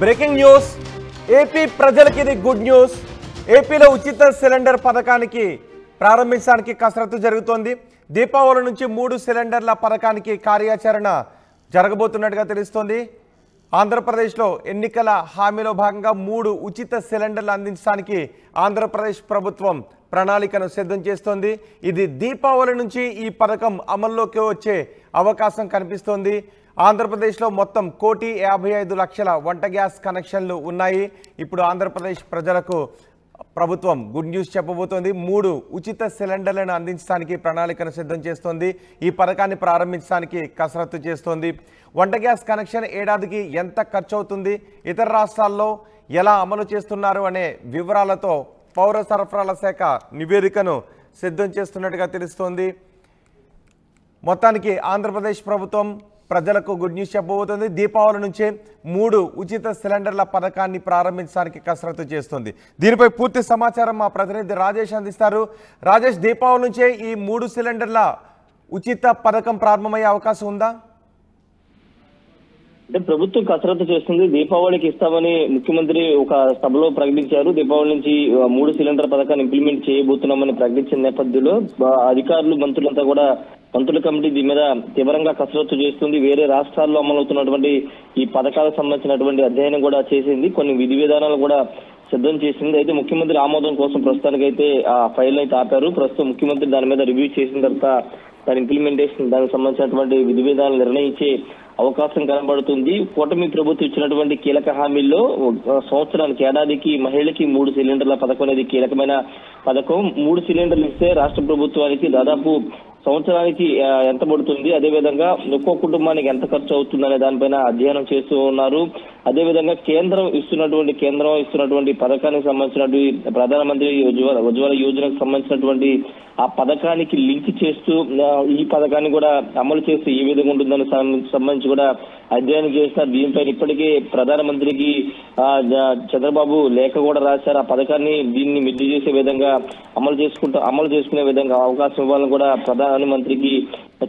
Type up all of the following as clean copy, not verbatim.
Breaking news AP ప్రజలకి ఇది good news. ఏపీలో ఉచిత సిలిండర్ పథకానికి ప్రారంభించడానికి కసరత్తు జరుగుతోంది. దీపావళి నుంచి 3 సిలిండర్ల పథకానికి కార్యాచరణ జరగబోతున్నట్టుగా తెలుస్తోంది. ఆంధ్రప్రదేశ్లో ఎన్నికల హామీలో భాగంగా 3 ఉచిత సిలిండర్లు అందించడానికి ఆంధ్రప్రదేశ్ ప్రభుత్వం ప్రణాళికను సిద్ధం చేస్తోంది. ఇది దీపావళి నుంచి ఈ పథకం అమల్లోకి వచ్చే అవకాశం కనిపిస్తోంది. ఆంధ్రప్రదేశ్లో మొత్తం 1,55,00,000 వంట గ్యాస్ కనెక్షన్లు ఉన్నాయి. ఇప్పుడు ఆంధ్రప్రదేశ్ ప్రజలకు ప్రభుత్వం గుడ్ న్యూస్ చెప్పబోతోంది. 3 ఉచిత సిలిండర్లను అందించడానికి ప్రణాళికను సిద్ధం చేస్తోంది. ఈ పథకాన్ని ప్రారంభించడానికి కసరత్తు చేస్తోంది. వంట గ్యాస్ కనెక్షన్ ఏడాదికి ఎంత ఖర్చు అవుతుంది, ఇతర రాష్ట్రాల్లో ఎలా అమలు చేస్తున్నారు అనే వివరాలతో పౌర సరఫరాల శాఖ నివేదికను సిద్ధం చేస్తున్నట్టుగా తెలుస్తోంది. మొత్తానికి ఆంధ్రప్రదేశ్ ప్రభుత్వం ప్రజలకు గుడ్ న్యూస్ చెప్పబోతోంది. దీపావళి నుంచే 3 ఉచిత సిలిండర్ల పథకాన్ని ప్రారంభించడానికి కసరత్తు చేస్తుంది. దీనిపై పూర్తి సమాచారం మా ప్రతినిధి రాజేష్ అందిస్తారు. రాజేష్, దీపావళి నుంచే ఈ 3 సిలిండర్ల ఉచిత పథకం ప్రారంభమయ్యే అవకాశం ఉందా? అంటే ప్రభుత్వం కసరత్తు చేస్తుంది. దీపావళికి ఇస్తామని ముఖ్యమంత్రి ఒక సభలో ప్రకటించారు. దీపావళి నుంచి 3 సిలిండర్ పథకాన్ని ఇంప్లిమెంట్ చేయబోతున్నామని ప్రకటించిన నేపథ్యంలో అధికారులు, మంత్రులంతా కూడా మంత్రుల కమిటీ దీని మీద తీవ్రంగా కసరత్తు చేస్తుంది. వేరే రాష్ట్రాల్లో అమలవుతున్నటువంటి ఈ పథకాలకు సంబంధించినటువంటి అధ్యయనం కూడా చేసింది. కొన్ని విధి విధానాలు కూడా సిద్ధం చేసింది. అయితే ముఖ్యమంత్రి ఆమోదం కోసం ప్రస్తుతానికైతే ఆ ఫైల్ అయితే ఆపారు. ప్రస్తుతం ముఖ్యమంత్రి దాని మీద రివ్యూ చేసిన తర్వాత దాని ఇంప్లిమెంటేషన్, దానికి సంబంధించినటువంటి విధి విధానాలు నిర్ణయించే అవకాశం కనబడుతుంది. కూటమి ప్రభుత్వం ఇచ్చినటువంటి కీలక హామీల్లో సంవత్సరానికి, ఏడాదికి మహిళలకి 3 సిలిండర్ల పథకం అనేది కీలకమైన పథకం. 3 సిలిండర్లు ఇస్తే రాష్ట్ర ప్రభుత్వానికి దాదాపు సంవత్సరానికి ఎంత పడుతుంది, అదేవిధంగా ఒక్కో కుటుంబానికి ఎంత ఖర్చు అవుతుంది అనే దానిపైన అధ్యయనం చేస్తూ ఉన్నారు. అదేవిధంగా కేంద్రం ఇస్తున్నటువంటి పథకానికి సంబంధించినటువంటి ప్రధానమంత్రి ఉజ్వల యోజనకు సంబంధించినటువంటి ఆ పథకానికి లింక్ చేస్తూ ఈ పథకాన్ని కూడా అమలు చేస్తూ ఏ విధంగా ఉంటుందని సంబంధించి కూడా అధ్యయనం చేస్తున్నారు. దీనిపైన ఇప్పటికే ప్రధానమంత్రికి చంద్రబాబు లేఖ కూడా రాశారు. ఆ పథకాన్ని దీన్ని మిద్ది చేసే విధంగా అమలు చేసుకునే విధంగా అవకాశం ఇవ్వాలని కూడా ప్రధానమంత్రికి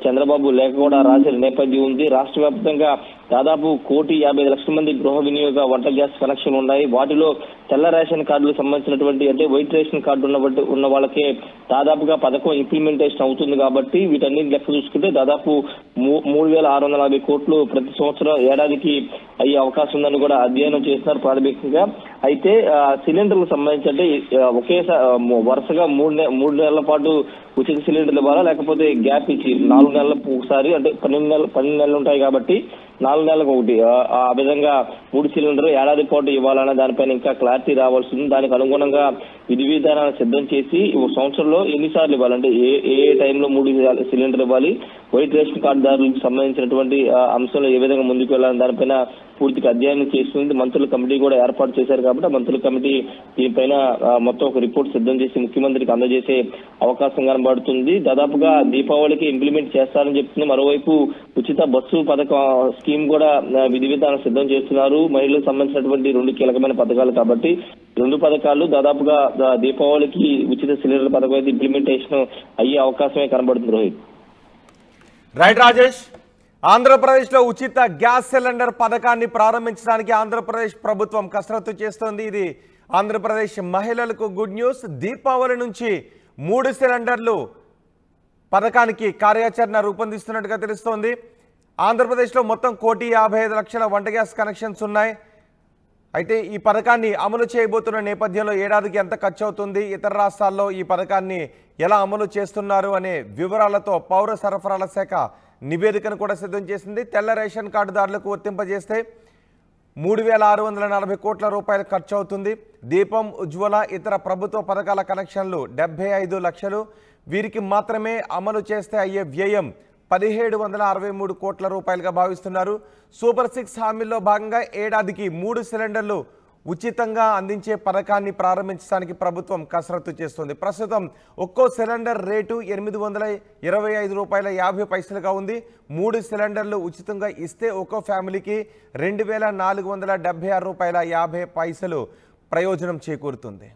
చంద్రబాబు లేఖ కూడా రాసిన నేపథ్యం ఉంది. రాష్ట్ర వ్యాప్తంగా దాదాపు 1,55,00,000 మంది గృహ వినియోగ వంట గ్యాస్ కనెక్షన్ ఉన్నాయి. వాటిలో తెల్ల రేషన్ కార్డులకు సంబంధించినటువంటి, అంటే వైట్ రేషన్ కార్డు ఉన్న వాళ్ళకే దాదాపుగా పథకం ఇంప్లిమెంటేషన్ అవుతుంది. కాబట్టి వీటన్నిటి లెక్క చూసుకుంటే దాదాపు 3,640 కోట్లు ప్రతి సంవత్సరం ఏడాదికి అయ్యే అవకాశం ఉందని కూడా అధ్యయనం చేస్తున్నారు ప్రాథమికంగా. అయితే సిలిండర్లకు సంబంధించి అంటే ఒకేసారి వరుసగా 3 నెలల పాటు ఉచిత సిలిండర్లు ఇవ్వాలా, లేకపోతే గ్యాప్ ఇచ్చి 4 నెలలకు ఒకసారి, అంటే 12 నెలలు ఉంటాయి కాబట్టి 4 నెలలకు ఒకటి, ఆ విధంగా 3 సిలిండర్ ఏడాది పాటు ఇవ్వాలన్న దానిపైన ఇంకా క్లారిటీ రావాల్సి ఉంది. దానికి అనుగుణంగా విధి విధానాలను సిద్ధం చేసి సంవత్సరంలో ఎన్నిసార్లు ఇవ్వాలంటే ఏ టైంలో 3 సిలిండర్ ఇవ్వాలి, వైట్ రేషన్ కార్డుదారులకు సంబంధించినటువంటి అంశంలో ఏ విధంగా ముందుకు వెళ్ళాలని దానిపైన పూర్తిగా అధ్యయనం చేస్తుంది. మంత్రుల కమిటీ కూడా ఏర్పాటు చేశారు కాబట్టి ఆ మంత్రుల కమిటీ దీనిపైన మొత్తం ఒక రిపోర్ట్ సిద్ధం చేసి ముఖ్యమంత్రికి అందజేసే అవకాశం కనబడుతుంది. దాదాపుగా దీపావళికి ఇంప్లిమెంట్ చేస్తారని చెప్తుంది. మరోవైపు ఉచిత బస్సు పథకం స్కీమ్ కూడా విధి విధానం సిద్ధం చేస్తున్నారు. మహిళలకు సంబంధించినటువంటి 2 కీలకమైన పథకాలు కాబట్టి 2 పథకాలు దాదాపుగా దీపావళికి ఉచిత సిలిండర్ పథకం అయితే ఇంప్లిమెంటేషన్ అయ్యే అవకాశమే కనబడుతుంది. రోహిత్. రైట్ రాజేష్, ఆంధ్రప్రదేశ్లో ఉచిత గ్యాస్ సిలిండర్ పథకాన్ని ప్రారంభించడానికి ఆంధ్రప్రదేశ్ ప్రభుత్వం కసరత్తు చేస్తోంది. ఇది ఆంధ్రప్రదేశ్ మహిళలకు గుడ్ న్యూస్. దీపావళి నుంచి 3 సిలిండర్లు పథకానికి కార్యాచరణ రూపొందిస్తున్నట్టుగా తెలుస్తోంది. ఆంధ్రప్రదేశ్లో మొత్తం 1,55,00,000 వంట గ్యాస్ కనెక్షన్స్ ఉన్నాయి. అయితే ఈ పథకాన్ని అమలు చేయబోతున్న నేపథ్యంలో ఏడాదికి ఎంత ఖర్చు అవుతుంది, ఇతర రాష్ట్రాల్లో ఈ పథకాన్ని ఎలా అమలు చేస్తున్నారు అనే వివరాలతో పౌర సరఫరాల శాఖ నివేదికను కూడా సిద్ధం చేసింది. తెల్ల రేషన్ కార్డుదారులకు వర్తింపజేస్తే 3,640 కోట్ల రూపాయలు ఖర్చు అవుతుంది. దీపం, ఉజ్వల, ఇతర ప్రభుత్వ పథకాల కనెక్షన్లు 75 లక్షలు. వీరికి మాత్రమే అమలు చేస్తే అయ్యే వ్యయం 1,763 కోట్ల రూపాయలుగా భావిస్తున్నారు. సూపర్ 6 హామీల్లో భాగంగా ఏడాదికి 3 సిలిండర్లు ఉచితంగా అందించే పథకాన్ని ప్రారంభించడానికి ప్రభుత్వం కసరత్తు చేస్తుంది. ప్రస్తుతం ఒక్కో సిలిండర్ రేటు 825 రూపాయల 50 పైసలుగా ఉంది. 3 సిలిండర్లు ఉచితంగా ఇస్తే ఒక్కో ఫ్యామిలీకి 2,476 రూపాయల 50 పైసలు ప్రయోజనం చేకూరుతుంది.